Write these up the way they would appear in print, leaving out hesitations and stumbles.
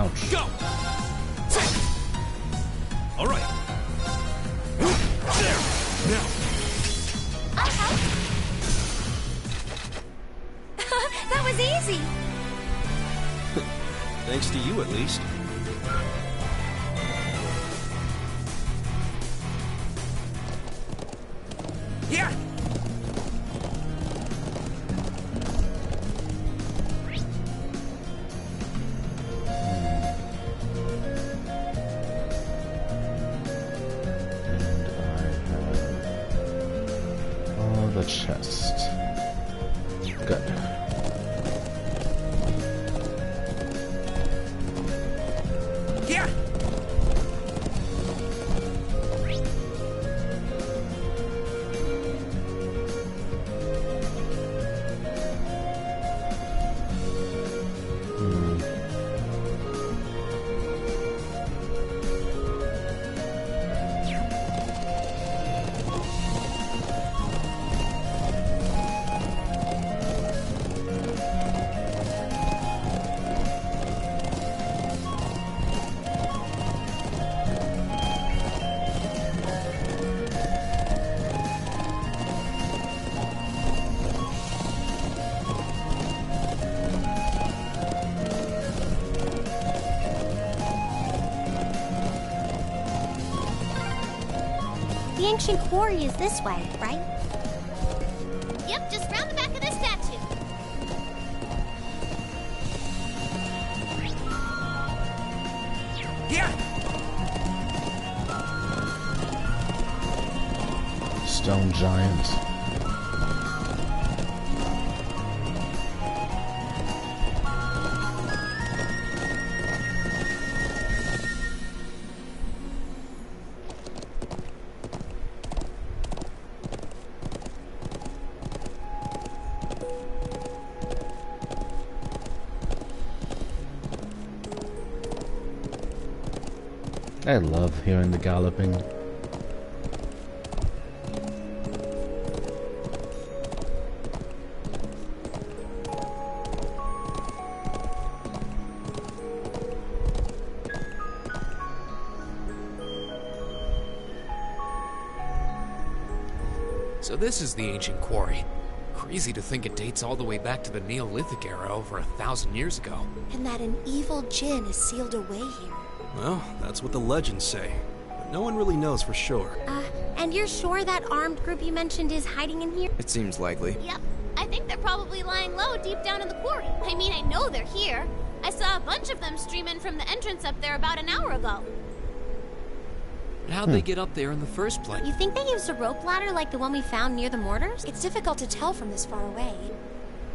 Ouch. Go! All right. There. Now. That was easy. Thanks to you, at least. Yeah. The chest. Good. Yeah. The ancient quarry is this way, right? Yep, just round the back of this statue. Yeah. Stone giant. I love hearing the galloping. So this is the ancient quarry. Crazy to think it dates all the way back to the Neolithic era over 1,000 years ago. And that an evil djinn is sealed away here. Well, that's what the legends say. But no one really knows for sure. And you're sure that armed group you mentioned is hiding in here? It seems likely. Yep, I think they're probably lying low deep down in the quarry. I mean, I know they're here. I saw a bunch of them stream in from the entrance up there about an hour ago. How'd they get up there in the first place? You think they used a rope ladder like the one we found near the mortars? It's difficult to tell from this far away.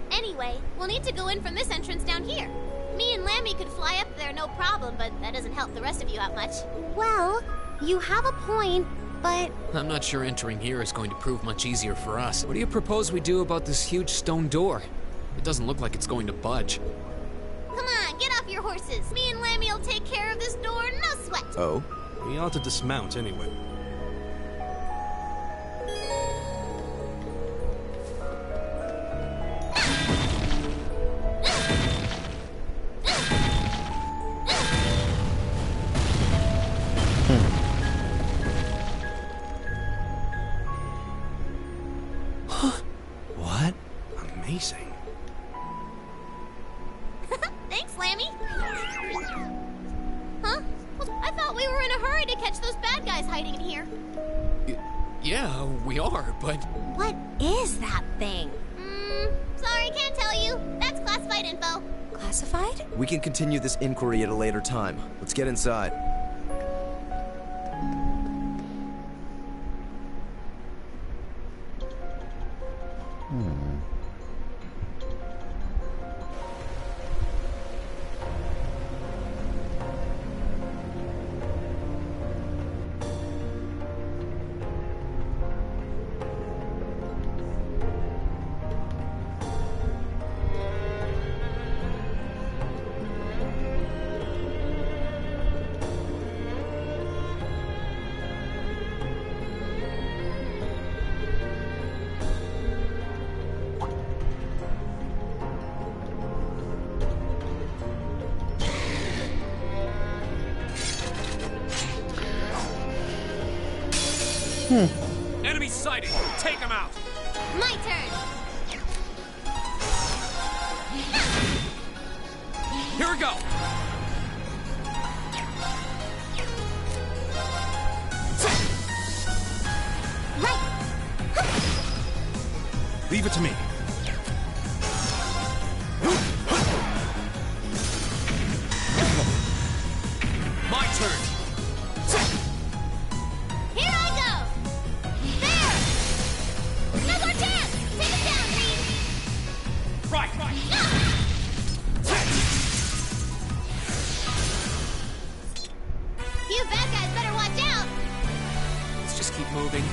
Anyway, we'll need to go in from this entrance down here. Me and Lammy could fly up there no problem, but that doesn't help the rest of you out much. Well, you have a point, but... I'm not sure entering here is going to prove much easier for us. What do you propose we do about this huge stone door? It doesn't look like it's going to budge. Come on, get off your horses. Me and Lammy will take care of this door, no sweat. Oh? We ought to dismount anyway. What? Amazing. Thanks, Lammy. Huh? I thought we were in a hurry to catch those bad guys hiding in here. Yeah, we are, but... What is that thing? Sorry, can't tell you. That's classified info. Classified? We can continue this inquiry at a later time. Let's get inside. Enemy sighted! Take him out! My turn. Here we go! Right. Leave it to me. My turn! Here I go. There. No more chance. Take it down, Rean. Right! You bad guys better watch out. Let's just keep moving.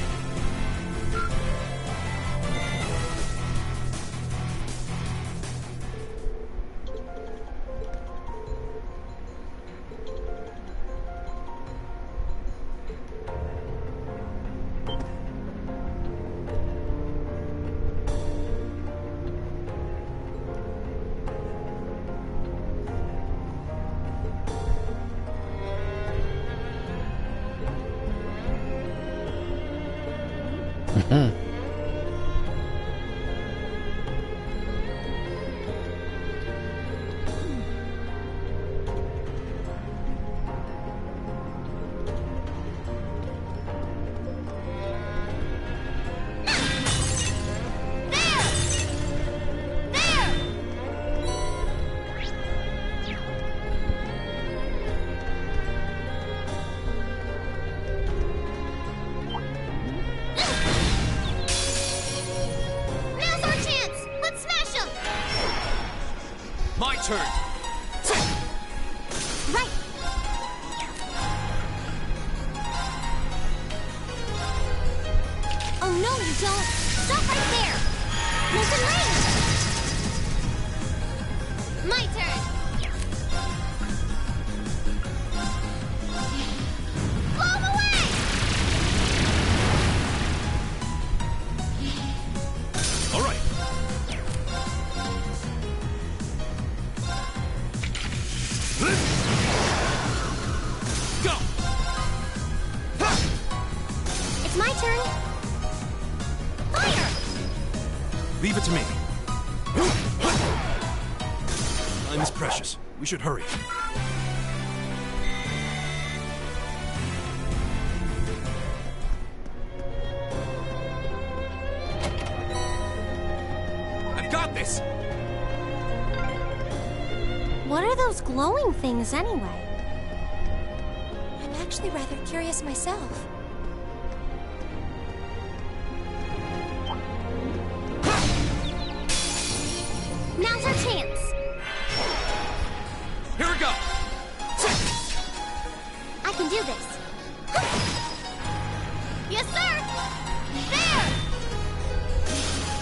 Now's our chance. Let's smash them. My turn! Right. Oh no, you don't. Stop right there. Listen, range. My turn. Blow 'em away. All right. Go! It's my turn. Fire. Leave it to me. Time is precious. We should hurry. I've got this! What are those glowing things anyway? I'm actually rather curious myself. Now's our chance. Here we go! I can do this. Yes, sir. There.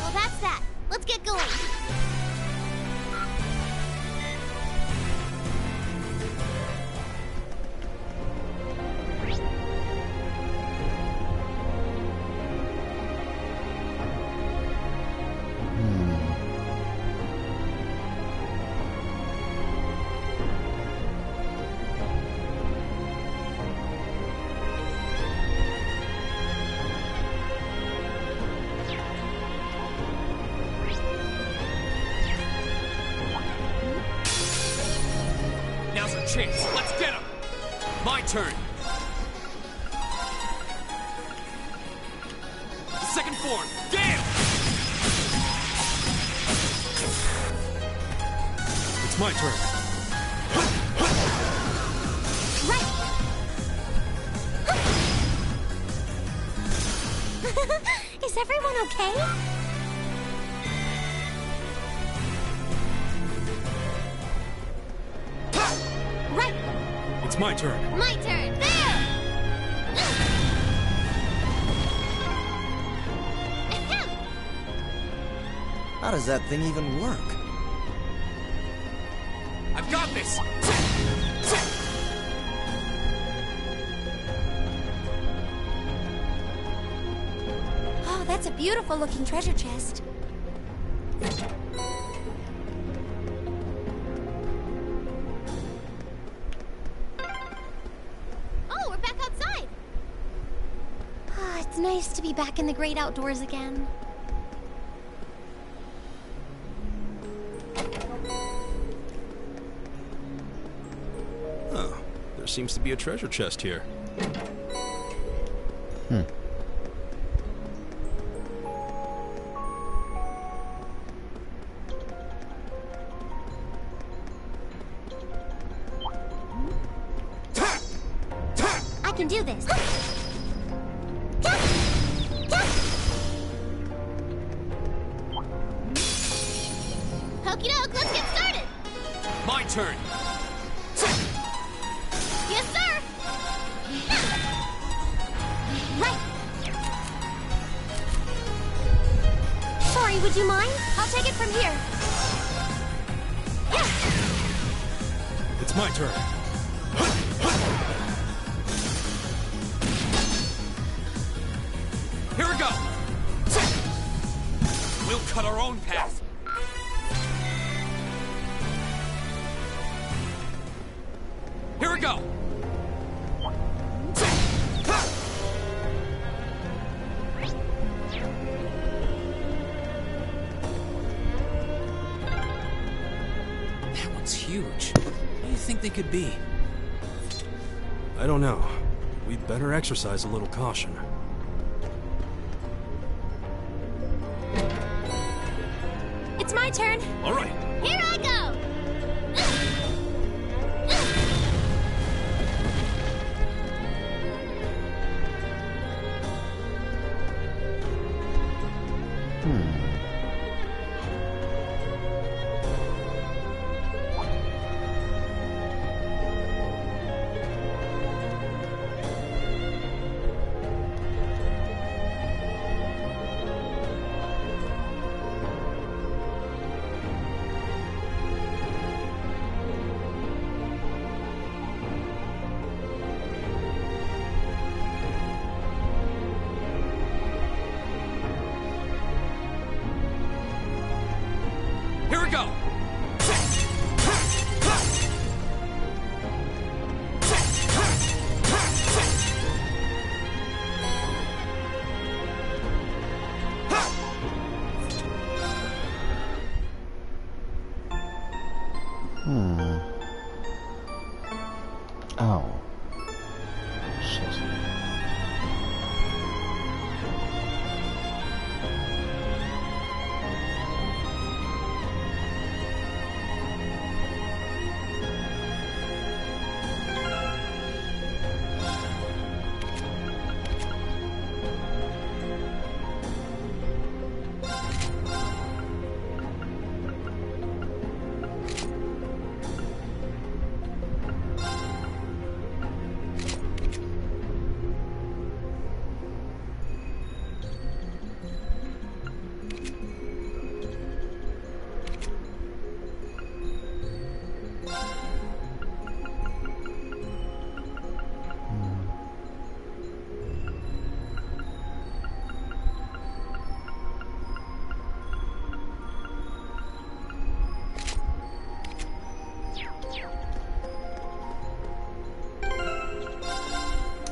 Well, that's that. Let's get going. Now's our chance. Let's get him! My turn! Second form! Gaius! It's my turn. Right. Is everyone okay? Right. It's my turn. My turn. There. Ahem. How does that thing even work? I've got this! Oh, that's a beautiful looking treasure chest. Oh, we're back outside. Oh, it's nice to be back in the great outdoors again. Oh, there seems to be a treasure chest here. I can do this. Okie doke, let's get started. My turn. Yes, sir. Right. Sorry, would you mind? I'll take it from here. It's my turn. Here we go. We'll cut our own path. Here we go. That one's huge. What do you think they could be? I don't know. We'd better exercise a little caution. It's my turn. All right. Here I go. Here we go. Oh. Shit.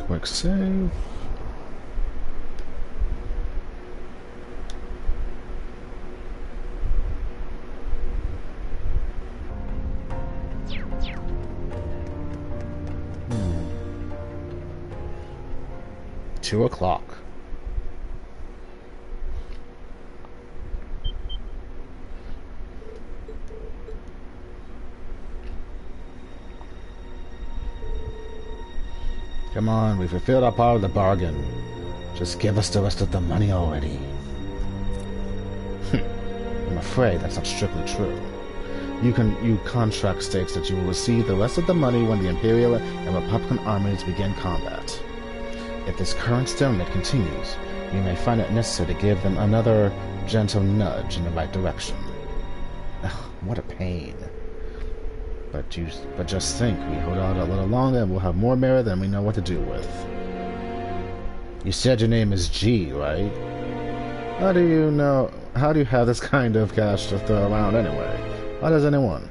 Quick save. Hmm. 2 o'clock. Come on, we fulfilled our part of the bargain. Just give us the rest of the money already. I'm afraid that's not strictly true. Your contract states that you will receive the rest of the money when the Imperial and Republican armies begin combat. If this current stalemate continues, we may find it necessary to give them another gentle nudge in the right direction. Ugh, what a pain. But just think, we hold out a little longer and we'll have more merit than we know what to do with. You said your name is G, right? How do you have this kind of cash to throw around anyway? Why does anyone?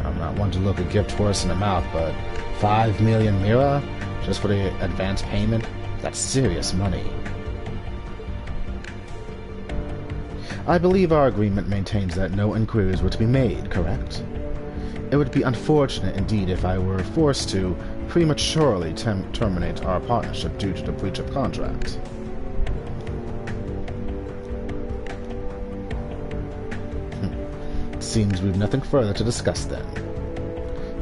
I'm not one to look a gift horse in the mouth, but 5 million mira? Just for the advance payment? That's serious money. I believe our agreement maintains that no inquiries were to be made, correct? It would be unfortunate indeed if I were forced to prematurely terminate our partnership due to the breach of contract. Seems we've nothing further to discuss then.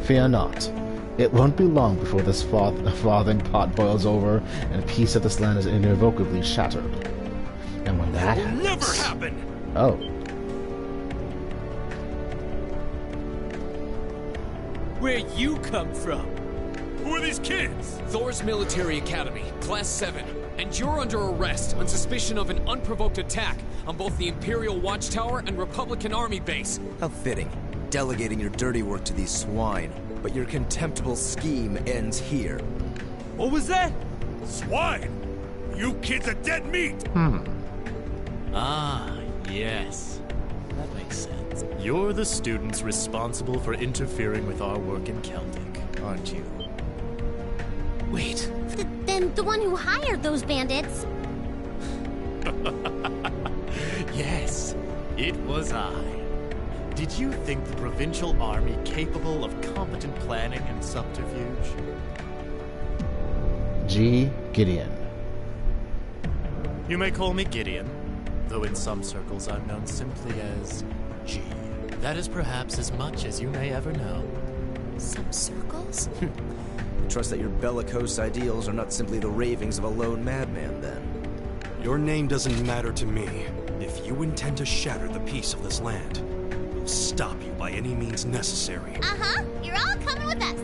Fear not. It won't be long before this frothing pot boils over and a piece of this land is irrevocably shattered. And when that happens... Never happen! Oh. Where you come from? Who are these kids? Thor's Military Academy, Class 7. And you're under arrest on suspicion of an unprovoked attack on both the Imperial Watchtower and Republican Army base. How fitting. Delegating your dirty work to these swine. But your contemptible scheme ends here. What was that? Swine! You kids are dead meat! Ah, yes. That makes sense. You're the students responsible for interfering with our work in Celtic, aren't you? Wait. Then the one who hired those bandits. Yes, it was I. Did you think the provincial army capable of competent planning and subterfuge? G. Gideon. You may call me Gideon, though in some circles I'm known simply as G. That is perhaps as much as you may ever know. Some circles? I trust that your bellicose ideals are not simply the ravings of a lone madman, then. Your name doesn't matter to me. If you intend to shatter the peace of this land, we'll stop you by any means necessary. Uh-huh. You're all coming with us.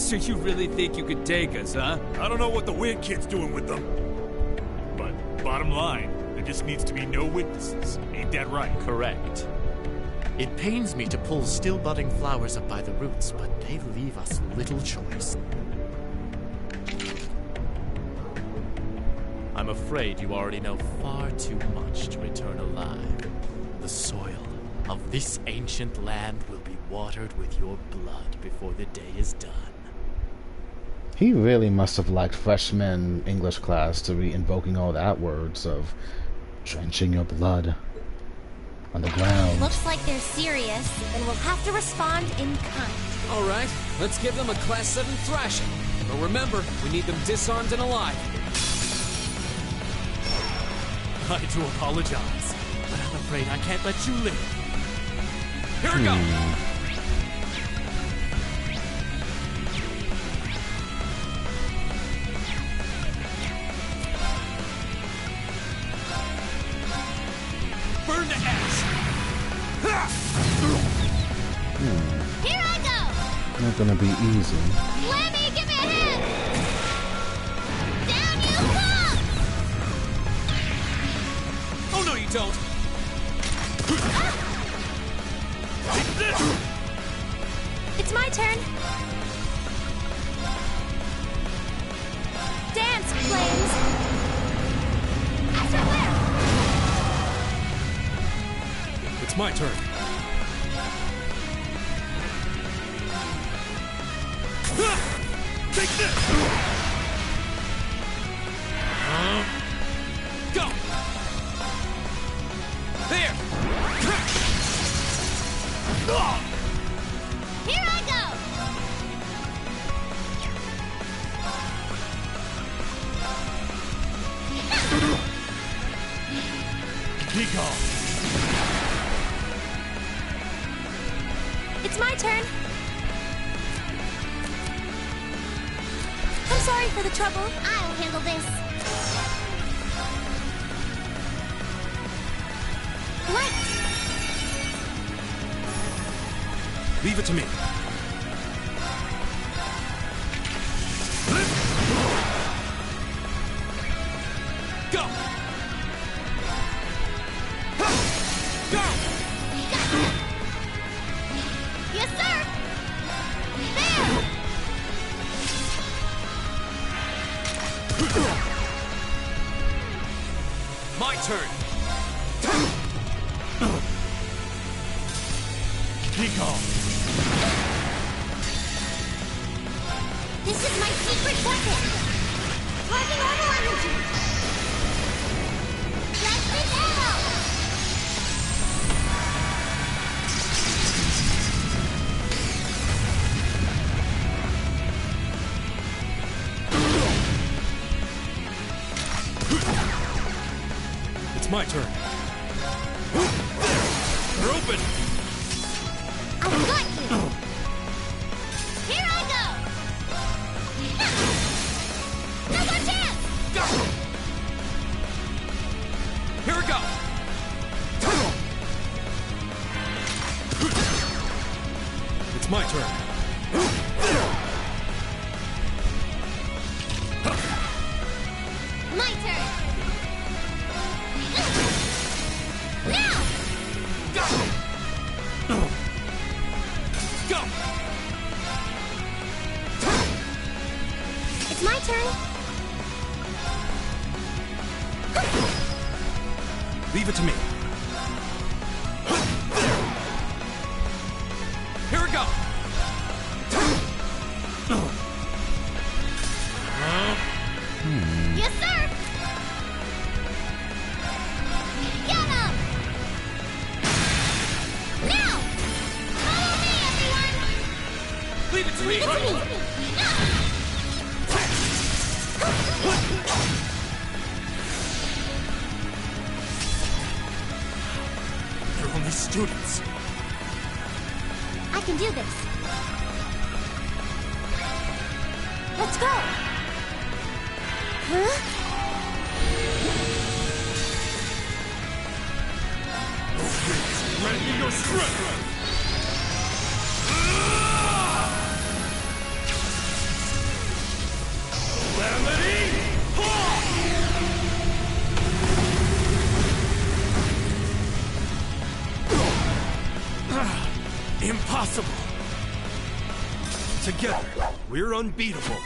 So you really think you could take us, huh? I don't know what the weird kid's doing with them. But bottom line, there just needs to be no witnesses. Ain't that right? Correct. It pains me to pull still budding flowers up by the roots, but they leave us little choice. I'm afraid you already know far too much to return alive. The soil of this ancient land will be watered with your blood before the day is done. He really must have liked freshman English class to be invoking all that words of drenching your blood on the ground. Looks like they're serious, and we'll have to respond in kind. All right, let's give them a Class 7 thrashing. But remember, we need them disarmed and alive. I do apologize, but I'm afraid I can't let you live. Here we go! Burn to ash! Here I go! Not gonna be easy. Lemmy, give me a hand! Down you come! Oh, no, you don't. It's my turn. Dance, flames. Astro flare! It's my turn. Take this! Go! There! Here I go! Be gone. It's my turn. I'm sorry for the trouble. I'll handle this. Right. Leave it to me. Go! Go! Yes, sir! There! My turn! Be gone. This is my secret weapon! Target normal energy! Blessed arrow! It's my turn. They're open! I've got you! Here I go! No more chance! Go! Here we go! It's my turn. My turn! Now! Go! Go! It's my turn! Leave it to me. Here we go! Yes, sir! Get him! Now! Follow me, everyone! Leave it to me! They're only students. I can do this. Let's go! Huh? Lend me your strength! Calamity! Impossible! Together, we're unbeatable.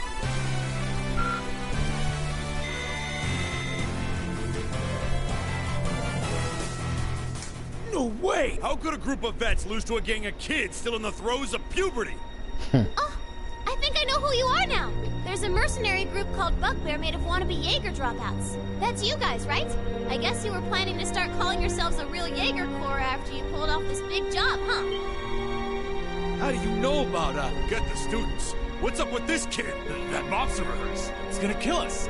No way! How could a group of vets lose to a gang of kids still in the throes of puberty? Oh, I think I know who you are now. There's a mercenary group called Bugbear made of wannabe Jaeger dropouts. That's you guys, right? I guess you were planning to start calling yourselves a real Jaeger Corps after you pulled off this big job, huh? How do you know about us? Get the students. What's up with this kid? That monster of hers. It's gonna kill us.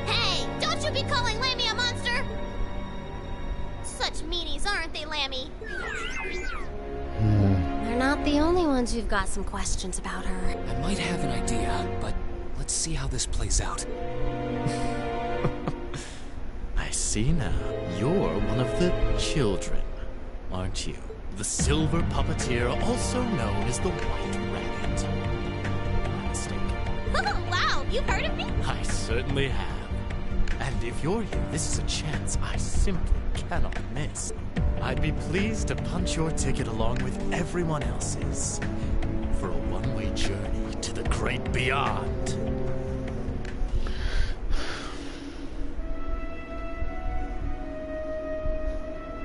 Hey, don't you be calling Lammy a monster! Such meanies, aren't they, Lammy? They're not the only ones who've got some questions about her. I might have an idea, but let's see how this plays out. I see now. You're one of the children, aren't you? The silver puppeteer, also known as the White Rabbit. My mistake. Oh, wow, you've heard of me? I certainly have. And if you're here, this is a chance I simply cannot miss. I'd be pleased to punch your ticket along with everyone else's for a one-way journey to the great beyond.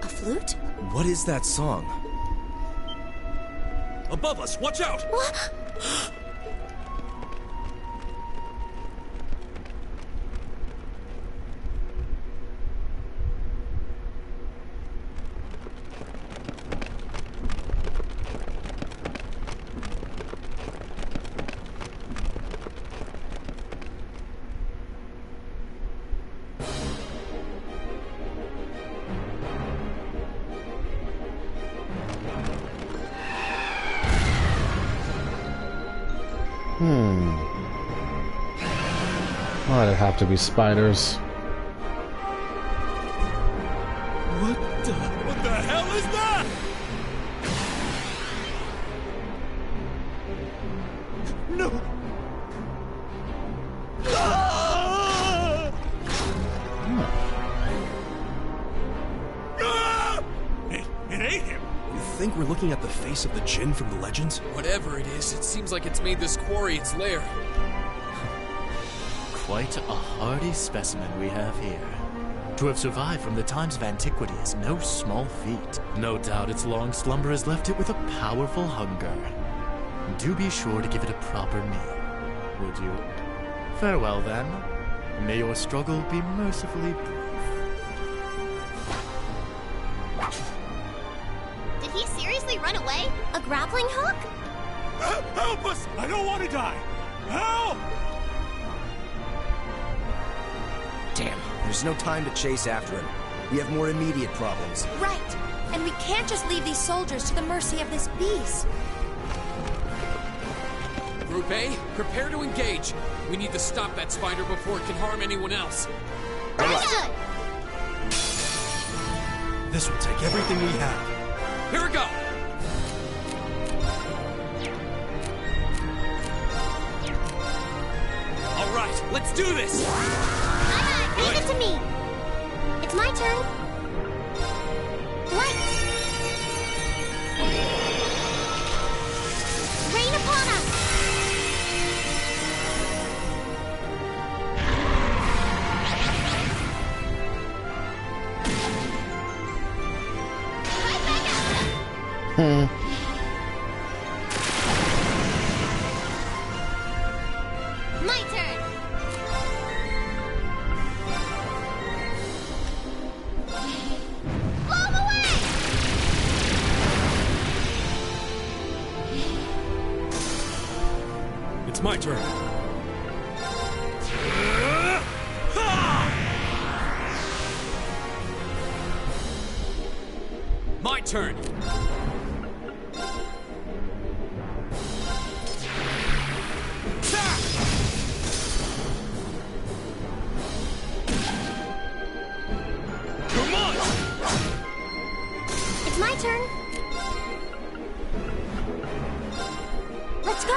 A flute? What is that song? Above us, watch out! What? Why'd it have to be spiders? What the hell is that? No! Ah! Ah! It ate him! You think we're looking at the face of the Djinn from the legends? Whatever it is, it seems like it's made this quarry its lair. Quite a hardy specimen we have here. To have survived from the times of antiquity is no small feat. No doubt its long slumber has left it with a powerful hunger. Do be sure to give it a proper meal. would you? Farewell, then. May your struggle be mercifully brief. Did he seriously run away? A grappling hook? Help us! I don't want to die! Help! Damn, there's no time to chase after him. We have more immediate problems. Right. And we can't just leave these soldiers to the mercy of this beast. Group A, prepare to engage. We need to stop that spider before it can harm anyone else. Understood! This will take everything we have. Here we go! All right, let's do this! Leave it to me! It's my turn. Light! Rain upon us! Right back at them! My turn! Blow 'em away! It's my turn. My turn! Come on! It's my turn. Let's go.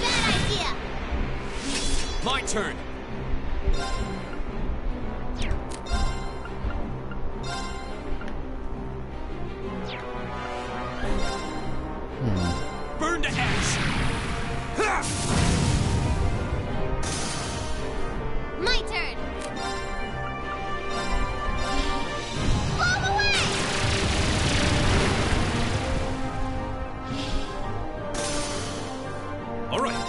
Bad idea! My turn! Burn to ash! My turn! Blow 'em away! All right.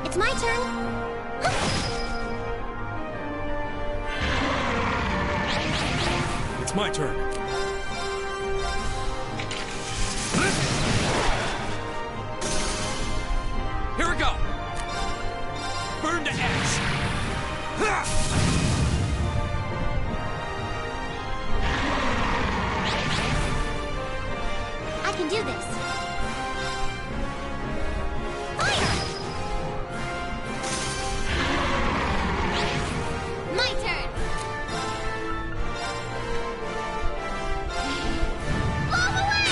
It's my turn. It's my turn. Here we go! Burn to ash! I can do this. My turn! Blow 'em away!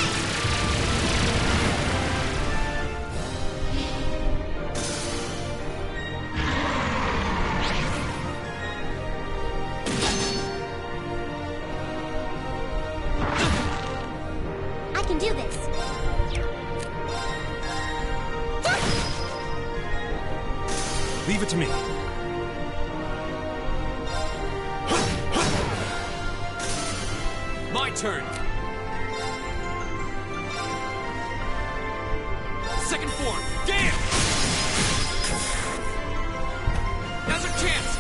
I can do this. Leave it to me. My turn! Second form, damn! Now's our chance!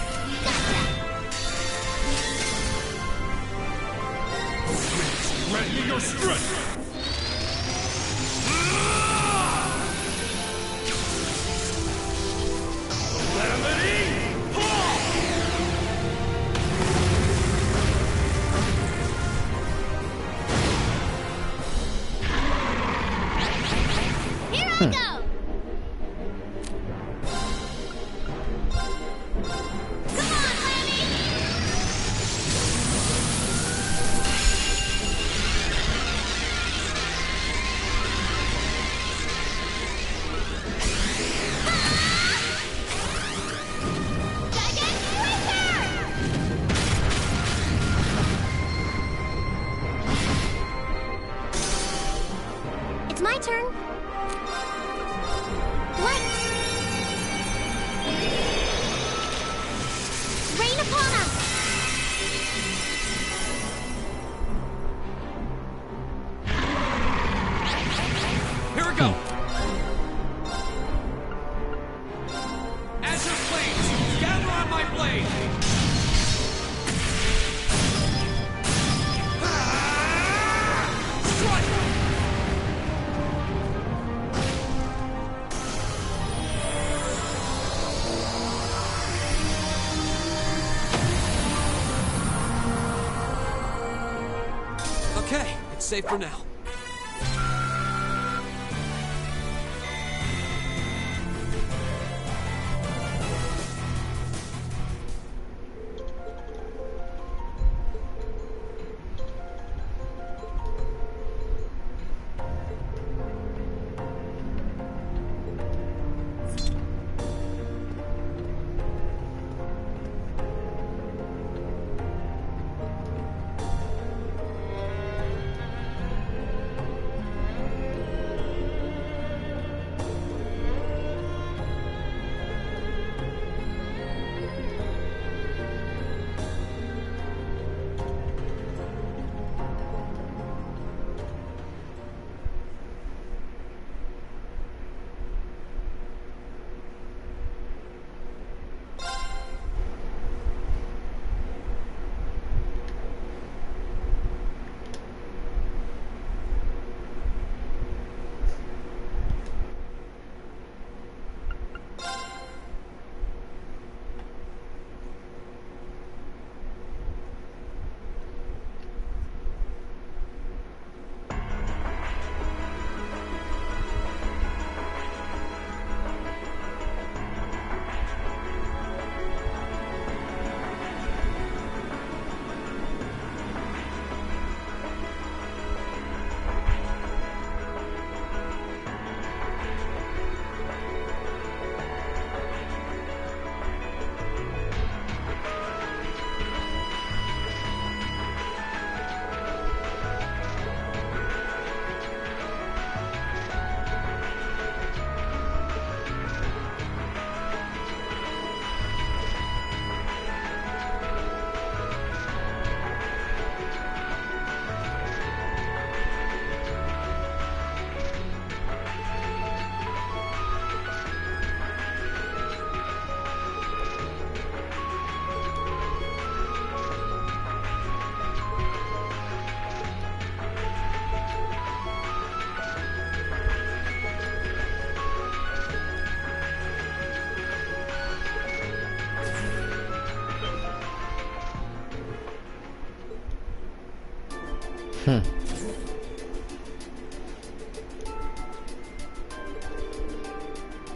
Grant me your strength! Here I go! Come on, Lammy! It's my turn. Okay, it's safe for now.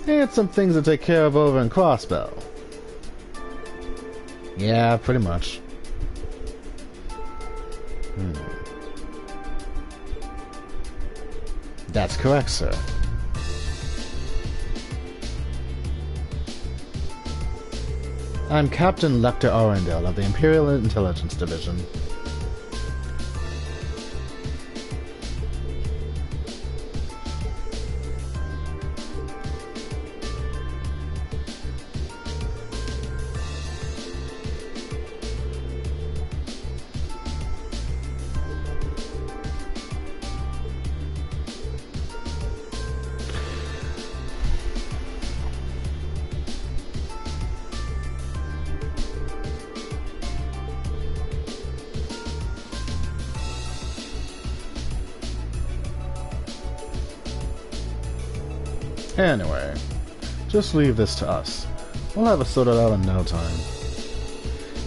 And some things to take care of over in Crossbow. Yeah, pretty much. That's correct, sir. I'm Captain Lecter Arundel of the Imperial Intelligence Division. Anyway, just leave this to us. We'll have it sorted out in no time.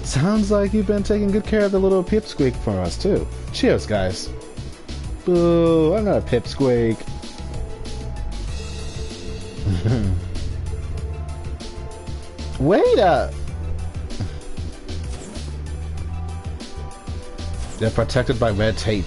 Sounds like you've been taking good care of the little pipsqueak for us, too. Cheers, guys. Boo, I'm not a pipsqueak. Wait up! They're protected by red tape.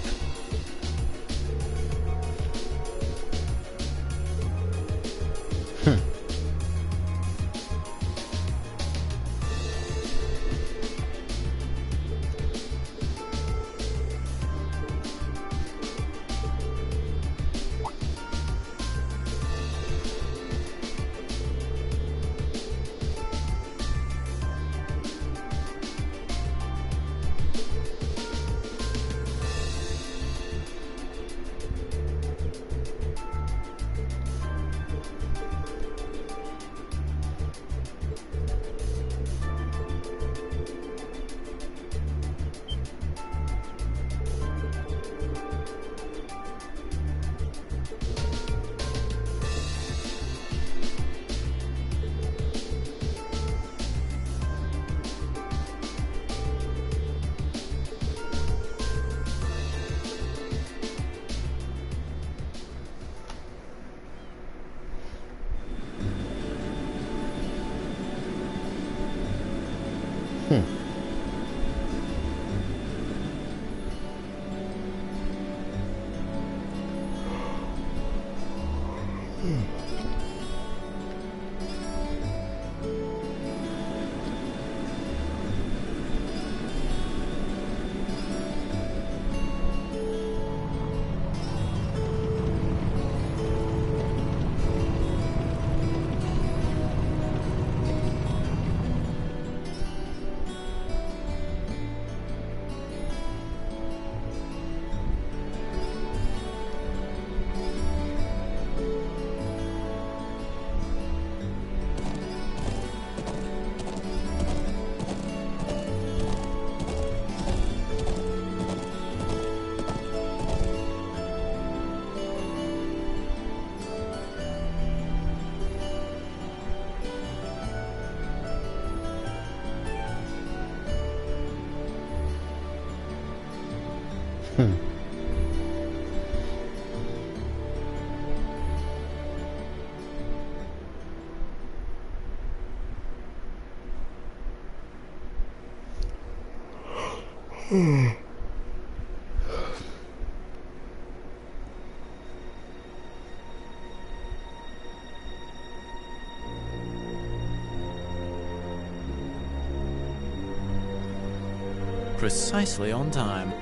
Precisely on time.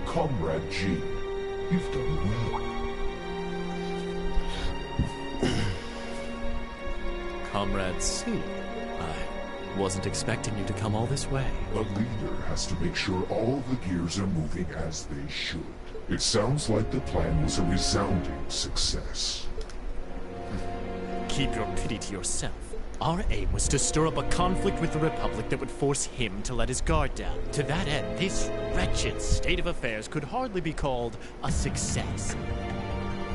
Comrade G, you've done well. Comrade C, I wasn't expecting you to come all this way. A leader has to make sure all the gears are moving as they should. It sounds like the plan was a resounding success. Keep your pity to yourself. Our aim was to stir up a conflict with the Republic that would force him to let his guard down. To that end, this wretched state of affairs could hardly be called a success.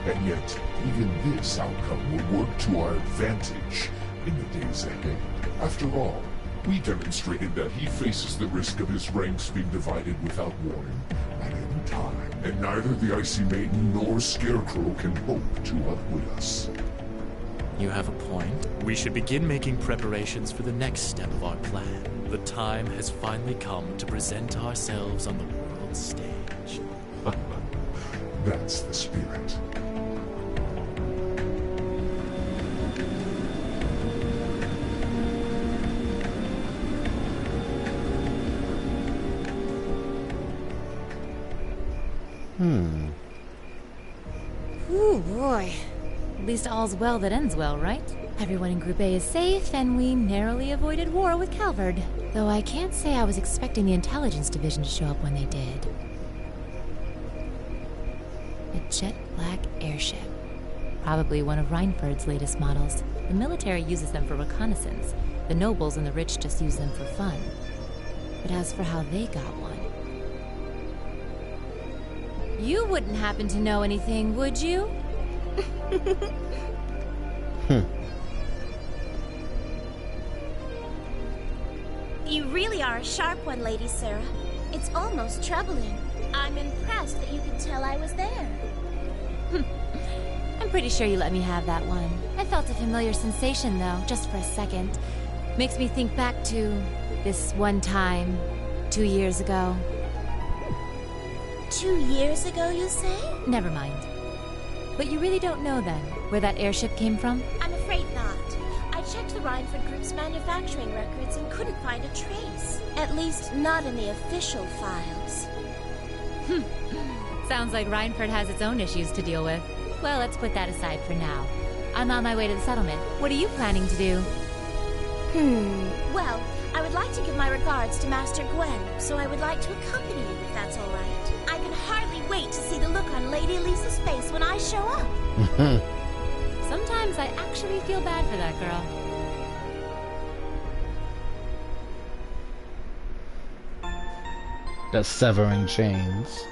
And yet, even this outcome will work to our advantage in the days ahead. After all, we demonstrated that he faces the risk of his ranks being divided without warning at any time. And neither the Icy Maiden nor Scarecrow can hope to outwit us. You have a point. We should begin making preparations for the next step of our plan. The time has finally come to present ourselves on the world stage. That's the spirit. Ooh, boy. At least all's well that ends well, right? Everyone in Group A is safe, and we narrowly avoided war with Calvard. Though I can't say I was expecting the Intelligence Division to show up when they did. A jet black airship. Probably one of Reinford's latest models. The military uses them for reconnaissance. The nobles and the rich just use them for fun. But as for how they got one... You wouldn't happen to know anything, would you? You really are a sharp one, Lady Sarah. It's almost troubling. I'm impressed that you could tell I was there. I'm pretty sure you let me have that one. I felt a familiar sensation, though, just for a second. Makes me think back to this one time, 2 years ago. 2 years ago, you say? Never mind. But you really don't know, then, where that airship came from? I'm afraid not. I checked the Reinford Group's manufacturing records and couldn't find a trace. At least, not in the official files. Sounds like Reinford has its own issues to deal with. Well, let's put that aside for now. I'm on my way to the settlement. What are you planning to do? Well, I would like to give my regards to Master Gwen, so I would like to accompany you if that's all right. I can hardly wait to see the look on Lady Elisa's face when I show up. Sometimes I actually feel bad for that girl. The severing chains.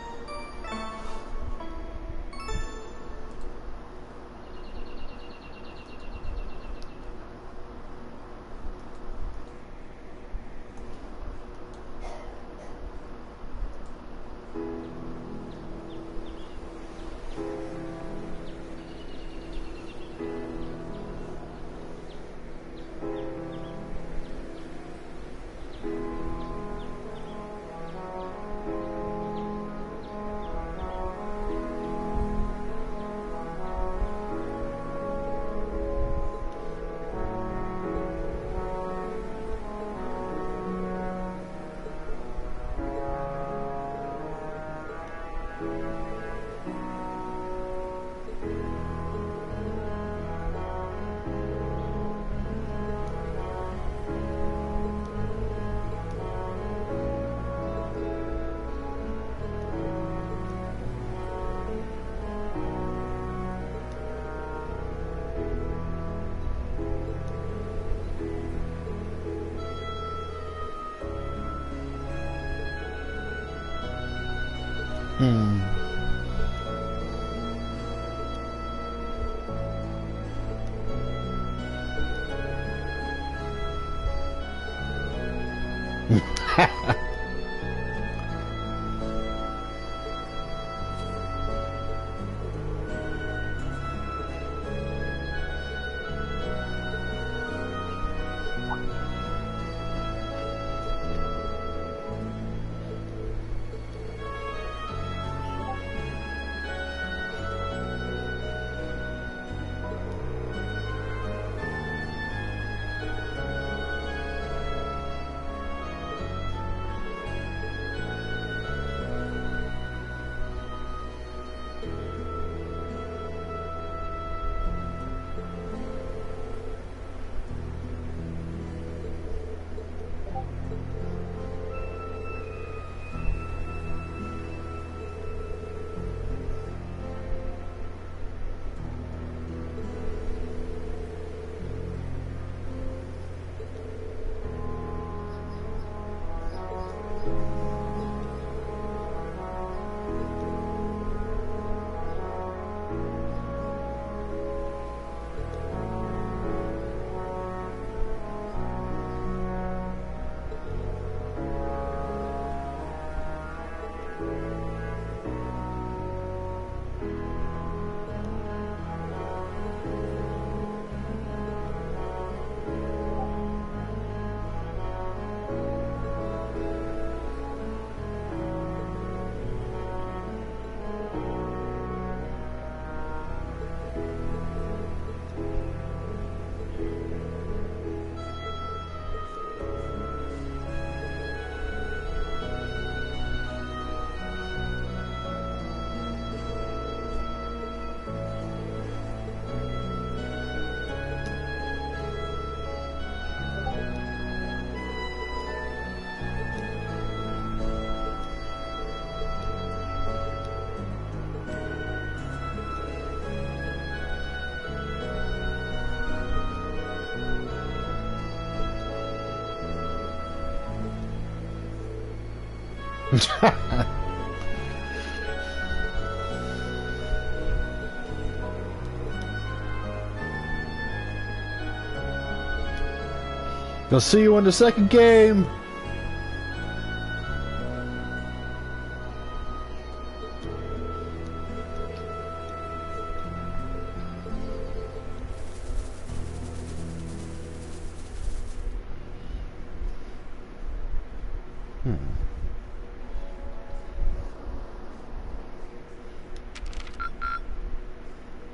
I'll see you in the second game.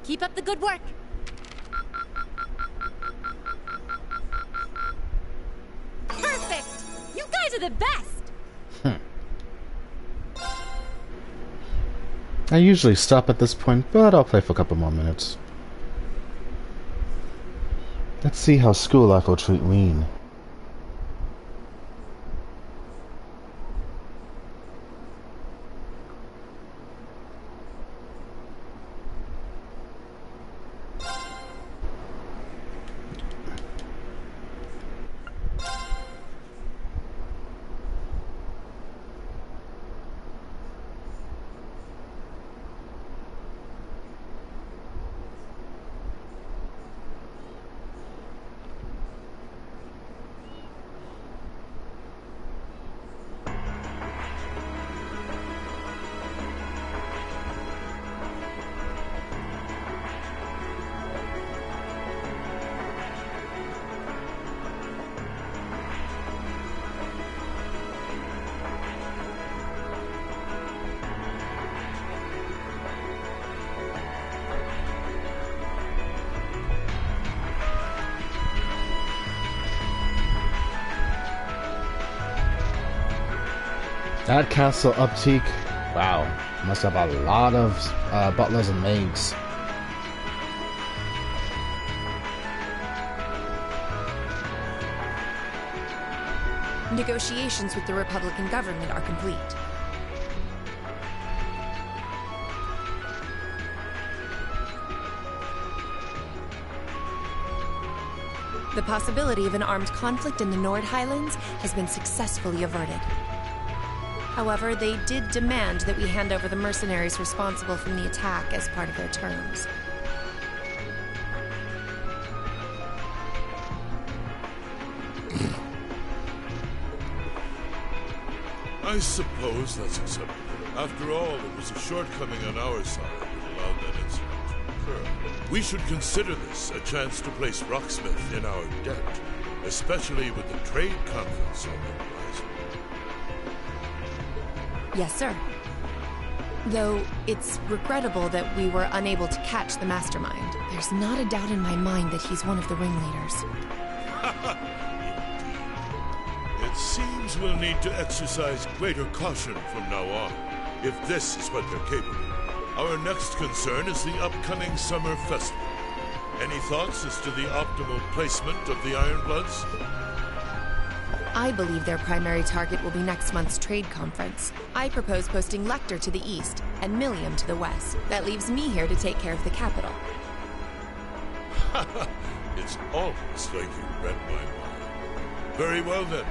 Keep up the good work. Perfect! You guys are the best! I usually stop at this point, but I'll play for a couple more minutes. Let's see how school life will treat Rean. That castle upkeep Wow, must have a lot of butlers and maids. Negotiations with the Republican government are complete. The possibility of an armed conflict in the Nord Highlands has been successfully averted. However, they did demand that we hand over the mercenaries responsible for the attack as part of their terms. I suppose that's acceptable. After all, it was a shortcoming on our side that allowed that incident to occur. We should consider this a chance to place Rocksmith in our debt, especially with the trade conference on the horizon. Yes, sir. Though it's regrettable that we were unable to catch the mastermind. There's not a doubt in my mind that he's one of the ringleaders. It seems we'll need to exercise greater caution from now on, if this is what they're capable. Our next concern is the upcoming summer festival. Any thoughts as to the optimal placement of the Ironbloods? I believe their primary target will be next month's trade conference. I propose posting Lecter to the east and Millium to the west. That leaves me here to take care of the capital. It's almost like you read my mind. Very well then.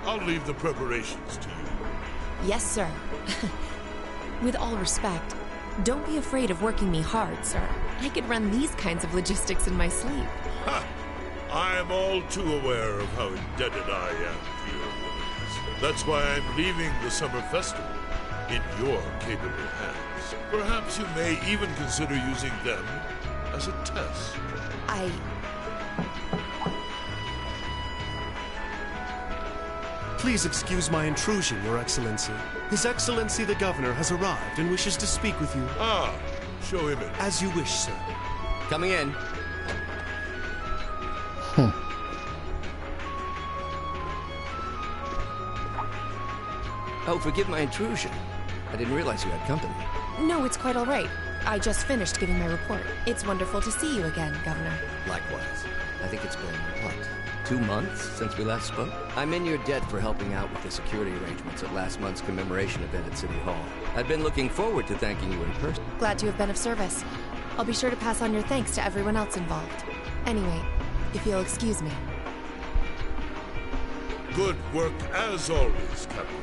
I'll leave the preparations to you. Yes, sir. With all respect, don't be afraid of working me hard, sir. I could run these kinds of logistics in my sleep. Ha! I am all too aware of how indebted I am to your abilities. That's why I'm leaving the summer festival in your capable hands. Perhaps you may even consider using them as a test. Please excuse my intrusion, Your Excellency. His Excellency the Governor has arrived and wishes to speak with you. Ah, show him in. As you wish, sir. Coming in. Oh, forgive my intrusion. I didn't realize you had company. No, it's quite all right. I just finished giving my report. It's wonderful to see you again, Governor. Likewise. I think it's been, what, 2 months since we last spoke? I'm in your debt for helping out with the security arrangements at last month's commemoration event at City Hall. I've been looking forward to thanking you in person. Glad to have been of service. I'll be sure to pass on your thanks to everyone else involved. Anyway, if you'll excuse me. Good work as always, Captain.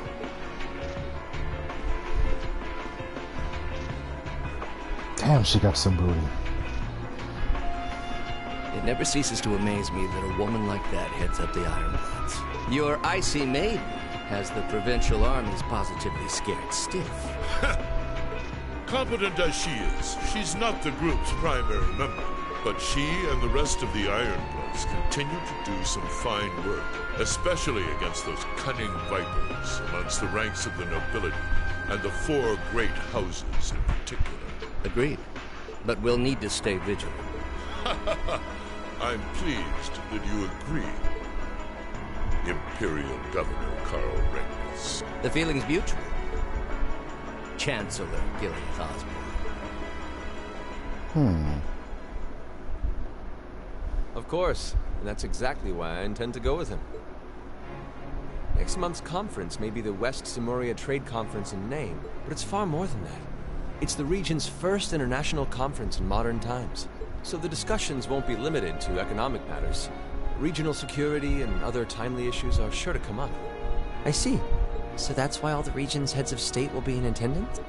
Damn, she got some booty. It never ceases to amaze me that a woman like that heads up the Ironbloods. Your icy maiden has the provincial armies positively scared stiff. Competent as she is, she's not the group's primary member. But she and the rest of the Ironbloods continue to do some fine work, especially against those cunning vipers amongst the ranks of the nobility and the 4 great houses in particular. Agreed. But we'll need to stay vigilant. I'm pleased that you agree, Imperial Governor Carl Regnus. The feeling's mutual. Chancellor Gaius Osborne. Of course, and that's exactly why I intend to go with him. Next month's conference may be the West Simuria Trade Conference in name, but it's far more than that. It's the region's first international conference in modern times, so the discussions won't be limited to economic matters. Regional security and other timely issues are sure to come up. I see. So that's why all the region's heads of state will be in attendance?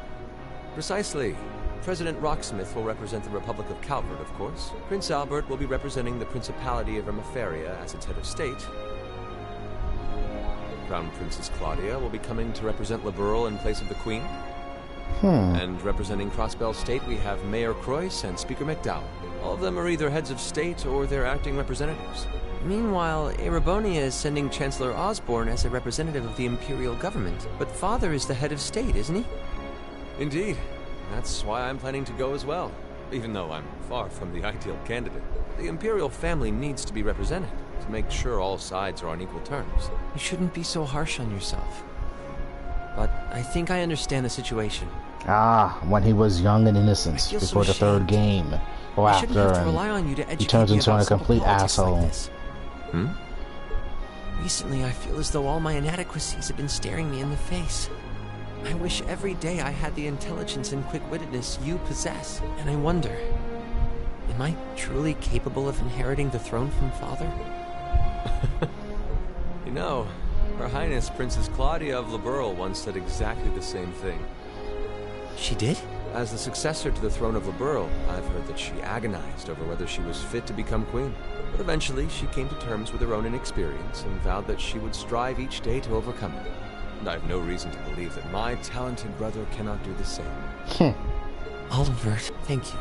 Precisely. President Rocksmith will represent the Republic of Calvert, of course. Prince Albert will be representing the Principality of Remiferia as its head of state. Crown Princess Claudia will be coming to represent Liberal in place of the Queen. And representing Crossbell State, we have Mayor Croyce and Speaker McDowell. All of them are either heads of state or their acting representatives. Meanwhile, Erebonia is sending Chancellor Osborne as a representative of the Imperial government. But Father is the head of state, isn't he? Indeed. That's why I'm planning to go as well, even though I'm far from the ideal candidate. The Imperial family needs to be represented to make sure all sides are on equal terms. You shouldn't be so harsh on yourself. but I think I understand the situation. Ah, when he was young and innocent, I feel before so the third ashamed. game. Or I shouldn't after, have to rely and on you to he educate turns me into about a simple complete politics like asshole. this. Recently, I feel as though all my inadequacies have been staring me in the face. I wish every day I had the intelligence and quick-wittedness you possess, and I wonder, am I truly capable of inheriting the throne from Father? You know, Her Highness Princess Claudia of Liberl once said exactly the same thing. She did? As the successor to the throne of Liberl, I've heard that she agonized over whether she was fit to become queen. But eventually, she came to terms with her own inexperience and vowed that she would strive each day to overcome it. And I have no reason to believe that my talented brother cannot do the same. Oliver, thank you.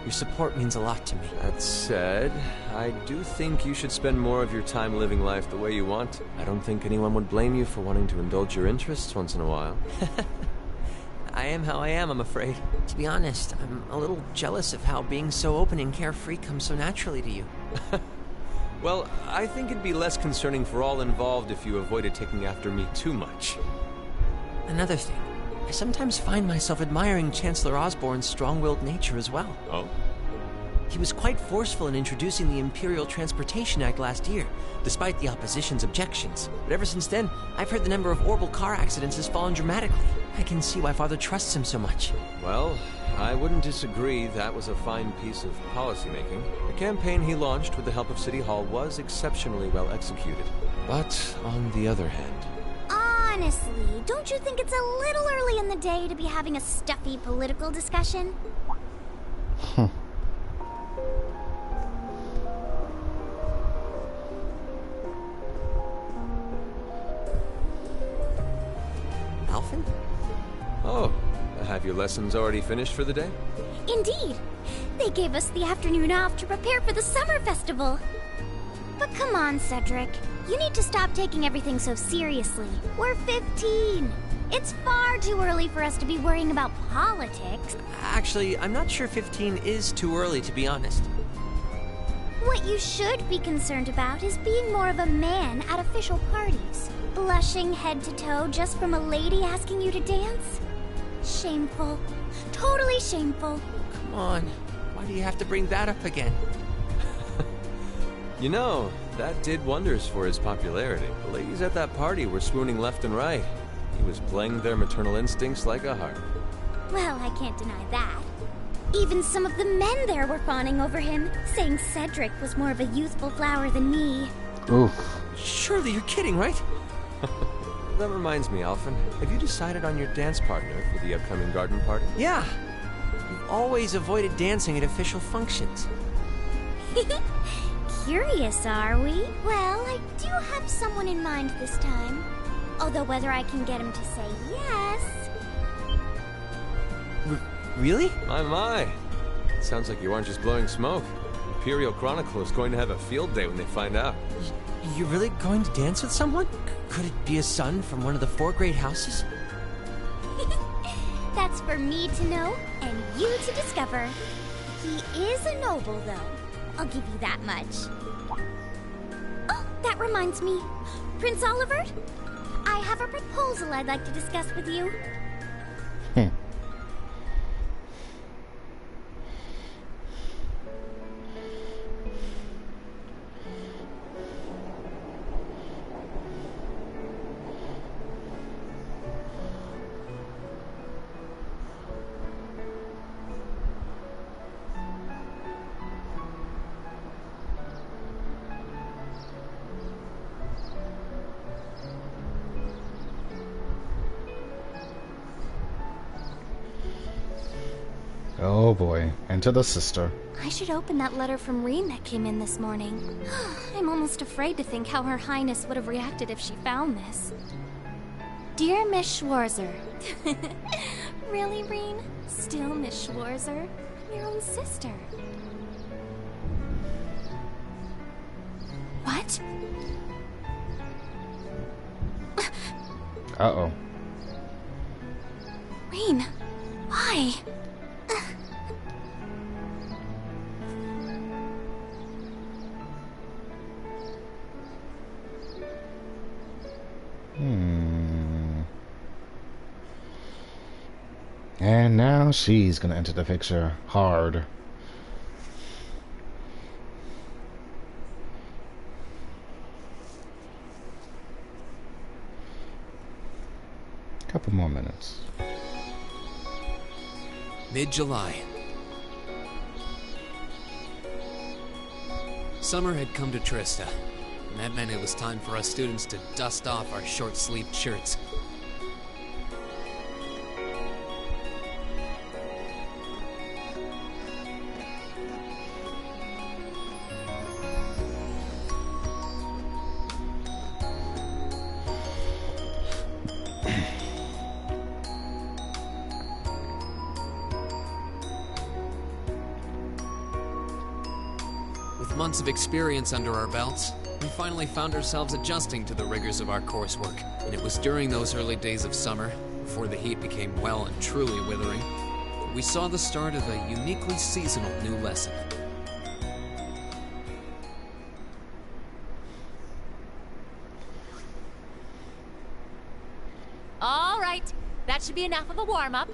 Your support means a lot to me. That said, I do think you should spend more of your time living life the way you want. I don't think anyone would blame you for wanting to indulge your interests once in a while. I am how I am, I'm afraid. To be honest, I'm a little jealous of how being so open and carefree comes so naturally to you. Well, I think it'd be less concerning for all involved if you avoided taking after me too much. Another thing, I sometimes find myself admiring Chancellor Osborne's strong-willed nature as well. Oh? He was quite forceful in introducing the Imperial Transportation Act last year, despite the opposition's objections. But ever since then, I've heard the number of orbital car accidents has fallen dramatically. I can see why Father trusts him so much. Well, I wouldn't disagree that was a fine piece of policymaking. The campaign he launched with the help of City Hall was exceptionally well executed. But on the other hand... Honestly, don't you think it's a little early in the day to be having a stuffy political discussion? Alphen? Oh, have your lessons already finished for the day? Indeed. They gave us the afternoon off to prepare for the summer festival. But come on, Cedric. You need to stop taking everything so seriously. We're 15. It's far too early for us to be worrying about politics. Actually, I'm not sure 15 is too early, to be honest. What you should be concerned about is being more of a man at official parties. Blushing head to toe just from a lady asking you to dance? Shameful. Totally shameful. Come on. Why do you have to bring that up again? You know, that did wonders for his popularity. The ladies at that party were swooning left and right. He was playing their maternal instincts like a harp. Well, I can't deny that. Even some of the men there were fawning over him, saying Cedric was more of a youthful flower than me. Oof. Surely you're kidding, right? That reminds me, Alphen. Have you decided on your dance partner for the upcoming garden party? Yeah. You've always avoided dancing at official functions. Curious, are we? Well, I do have someone in mind this time. Although whether I can get him to say yes... Really? My. It sounds like you aren't just blowing smoke. Imperial Chronicle is going to have a field day when they find out. You're really going to dance with someone? Could it be a son from one of the 4 great houses? That's for me to know, and you to discover. He is a noble, though. I'll give you that much. Oh, that reminds me. Prince Oliver? I have a proposal I'd like to discuss with you. Oh boy, into the sister. I should open that letter from Rean that came in this morning. I'm almost afraid to think how Her Highness would have reacted if she found this. Dear Miss Schwarzer. Really, Rean? Still Miss Schwarzer? I'm your own sister. What? Uh-oh. Rean, why? And now she's gonna enter the picture hard. Couple more minutes. Mid-July. Summer had come to Trista, and that meant it was time for us students to dust off our short-sleeved shirts. With months of experience under our belts, we finally found ourselves adjusting to the rigors of our coursework. And it was during those early days of summer, before the heat became well and truly withering, that we saw the start of a uniquely seasonal new lesson. All right, that should be enough of a warm-up.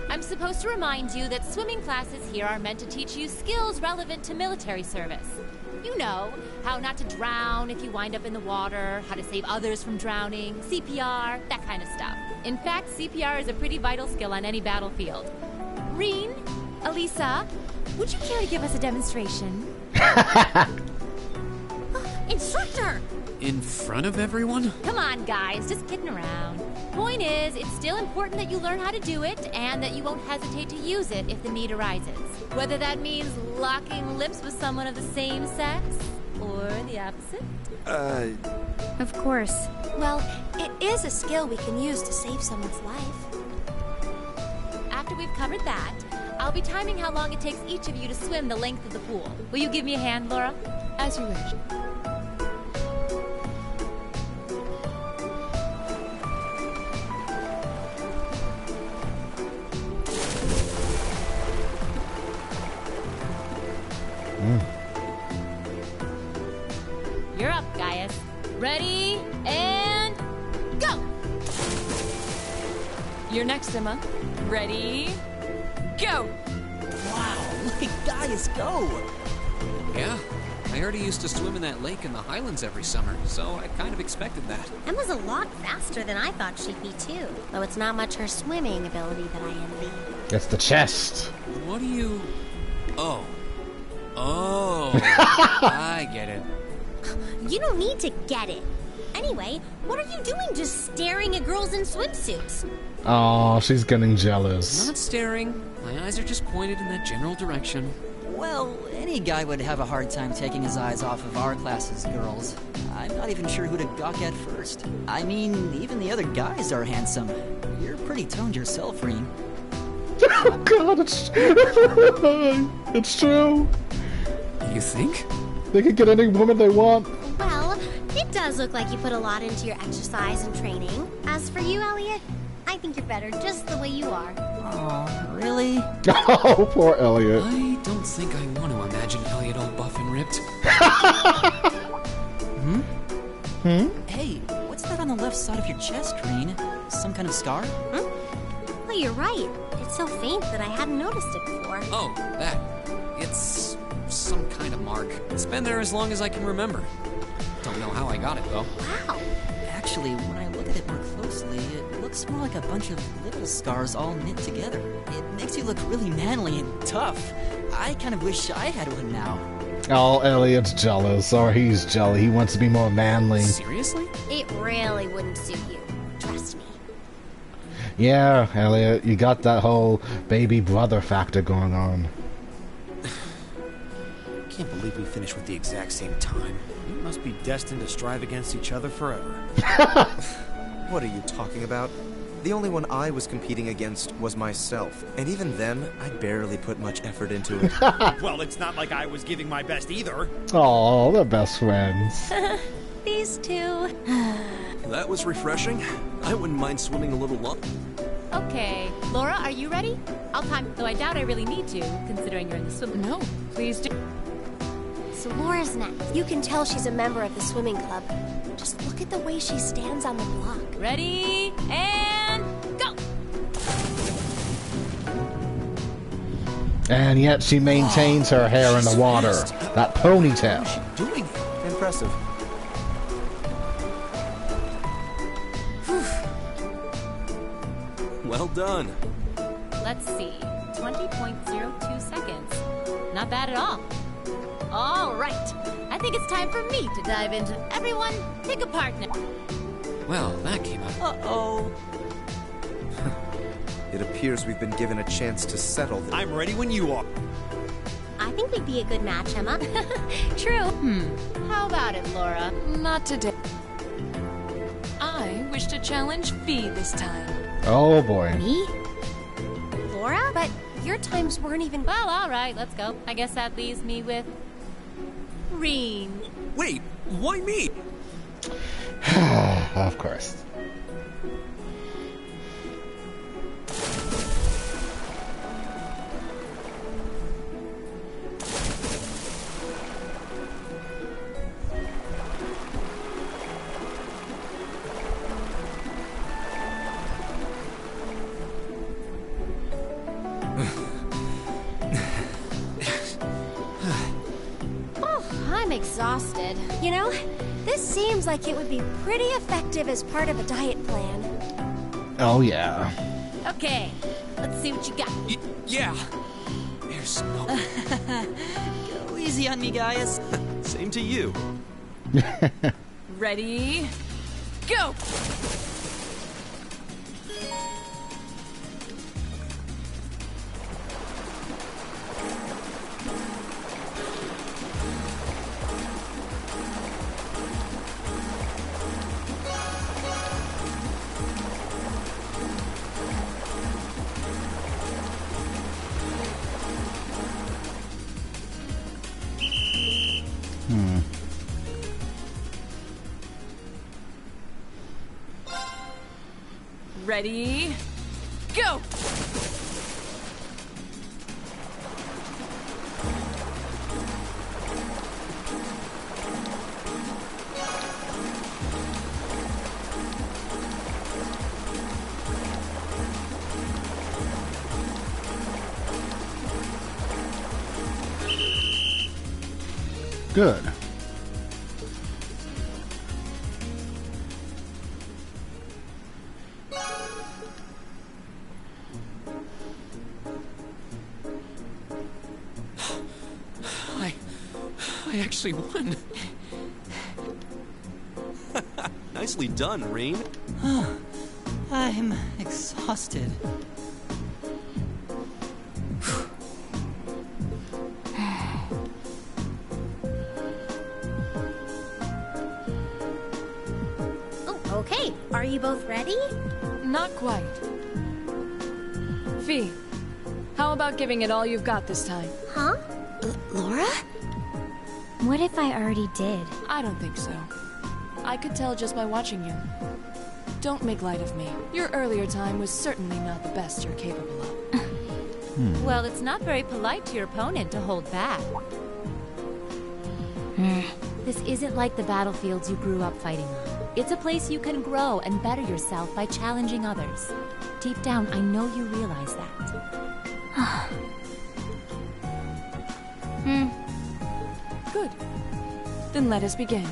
I'm supposed to remind you that swimming classes here are meant to teach you skills relevant to military service. You know, how not to drown if you wind up in the water, how to save others from drowning, CPR, that kind of stuff. In fact, CPR is a pretty vital skill on any battlefield. Rean, Elisa, would you care to give us a demonstration? Instructor! In front of everyone? Come on, guys, just kidding around. Point is, it's still important that you learn how to do it, and that you won't hesitate to use it if the need arises. Whether that means locking lips with someone of the same sex, or the opposite. Of course. Well, it is a skill we can use to save someone's life. After we've covered that, I'll be timing how long it takes each of you to swim the length of the pool. Will you give me a hand, Laura? As you wish. You're up, Gaius. Ready, and go! You're next, Emma. Ready, go! Wow, look at Gaius go! Yeah, I heard he used to swim in that lake in the Highlands every summer, so I kind of expected that. Emma's a lot faster than I thought she'd be, too. Though it's not much her swimming ability that I envy. It's the chest. What do you... Oh, I get it. You don't need to get it. Anyway, what are you doing just staring at girls in swimsuits? Oh, she's getting jealous. Not staring. My eyes are just pointed in that general direction. Well, any guy would have a hard time taking his eyes off of our class's girls. I'm not even sure who to gawk at first. I mean, even the other guys are handsome. You're pretty toned yourself, Rean. Oh god, it's true. You think? They can get any woman they want. Well, it does look like you put a lot into your exercise and training. As for you, Elliot, I think you're better just the way you are. Oh, really? Oh, poor Elliot. I don't think I want to imagine Elliot all buff and ripped. Hey, what's that on the left side of your chest, Rean? Some kind of scar? Oh, you're right. It's so faint that I hadn't noticed it before. Oh, that. It's some kind of mark. It's been there as long as I can remember. Don't know how I got it, though. Wow. Actually, when I look at it more closely, it looks more like a bunch of little scars all knit together. It makes you look really manly and tough. I kind of wish I had one now. Oh, Elliot's jealous, or he's jelly. He wants to be more manly. Seriously? It really wouldn't suit you. Trust me. Yeah, Elliot, you got that whole baby brother factor going on. Can't believe we finished with the exact same time. You must be destined to strive against each other forever. What are you talking about? The only one I was competing against was myself. And even then, I barely put much effort into it. Well, it's not like I was giving my best either. Oh, they're best friends. These two. That was refreshing. I wouldn't mind swimming a little long. Okay. Laura, are you ready? I'll time, though I doubt I really need to, considering you're in the swim. No, please do. So Laura's next. You can tell she's a member of the swimming club. Just look at the way she stands on the block. Ready, and go! And yet she maintains her hair in the water. That ponytail. What's she doing? Impressive. Well done. Let's see. 20.02 seconds. Not bad at all. All right. I think it's time for me to dive into. Everyone, pick a partner. Well, that came up. Uh-oh. It appears we've been given a chance to settle this. I'm ready when you are. I think we'd be a good match, Emma. True. How about it, Laura? Not today. I wish to challenge Fee this time. Oh boy. Me? Laura? But your times weren't even... Well, all right, let's go. I guess that leaves me with... Rean. Wait, why me? Of course. I'm exhausted. You know, this seems like it would be pretty effective as part of a diet plan. Oh yeah. Okay, let's see what you got. Yeah. There's no... Go easy on me, Gaius. Same to you. Ready? Go! Ready? Go! Good. I actually won. Nicely done, Rean. I'm exhausted. Oh, okay. Are you both ready? Not quite. Fee, how about giving it all you've got this time? Huh? Laura? What if I already did? I don't think so. I could tell just by watching you. Don't make light of me. Your earlier time was certainly not the best you're capable of. Well, it's not very polite to your opponent to hold back. This isn't like the battlefields you grew up fighting on. It's a place you can grow and better yourself by challenging others. Deep down, I know you realize that. Good. Then let us begin.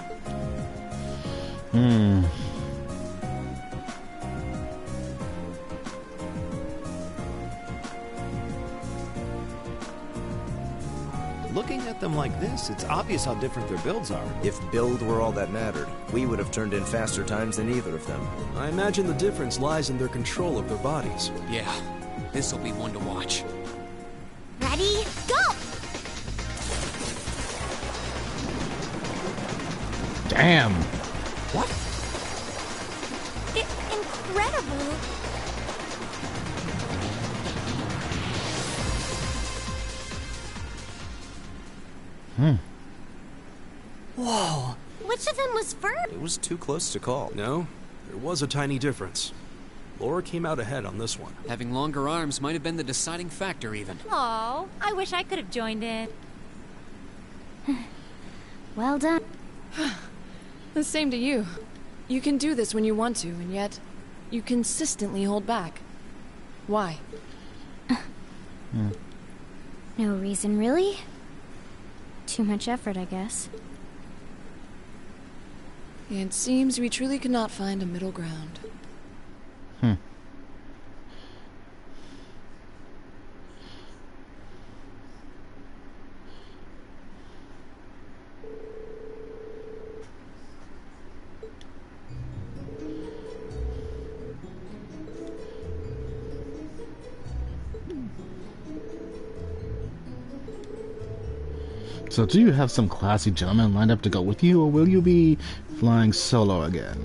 Looking at them like this, it's obvious how different their builds are. If build were all that mattered, we would have turned in faster times than either of them. I imagine the difference lies in their control of their bodies. Yeah, this'll be one to watch. Ready? Go! Damn. What? Incredible! Whoa! Which of them was first? It was too close to call. No, there was a tiny difference. Laura came out ahead on this one. Having longer arms might have been the deciding factor, even. Oh, I wish I could have joined in. Well done. The same to you. You can do this when you want to, and yet you consistently hold back. Why? No reason, really. Too much effort, I guess. It seems we truly could not find a middle ground. So do you have some classy gentlemen lined up to go with you, or will you be flying solo again?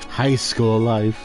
High school life.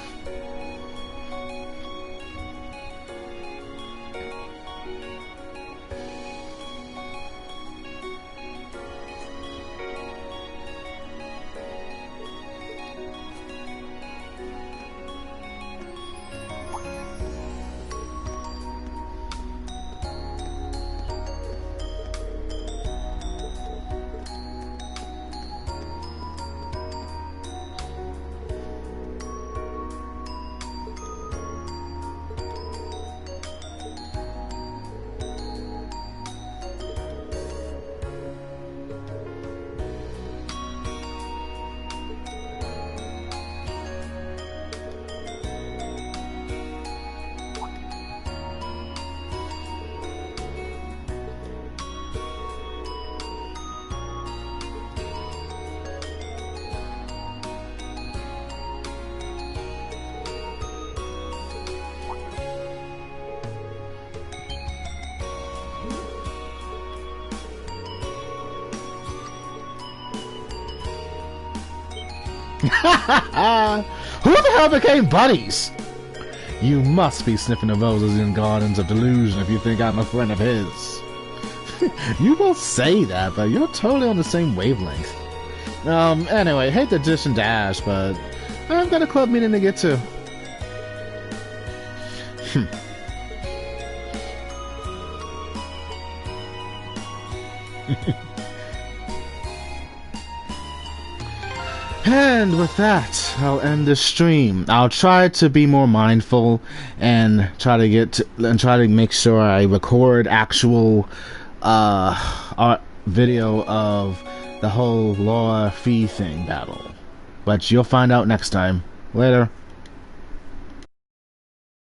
Who the hell became buddies? You must be sniffing the roses in gardens of delusion if you think I'm a friend of his. You both say that, but you're totally on the same wavelength. Anyway, hate to dish and dash, but I've got a club meeting to get to. And with that, I'll end the stream. I'll try to be more mindful and try to make sure I record actual video of the whole Laura Fee thing battle. But you'll find out next time. Later.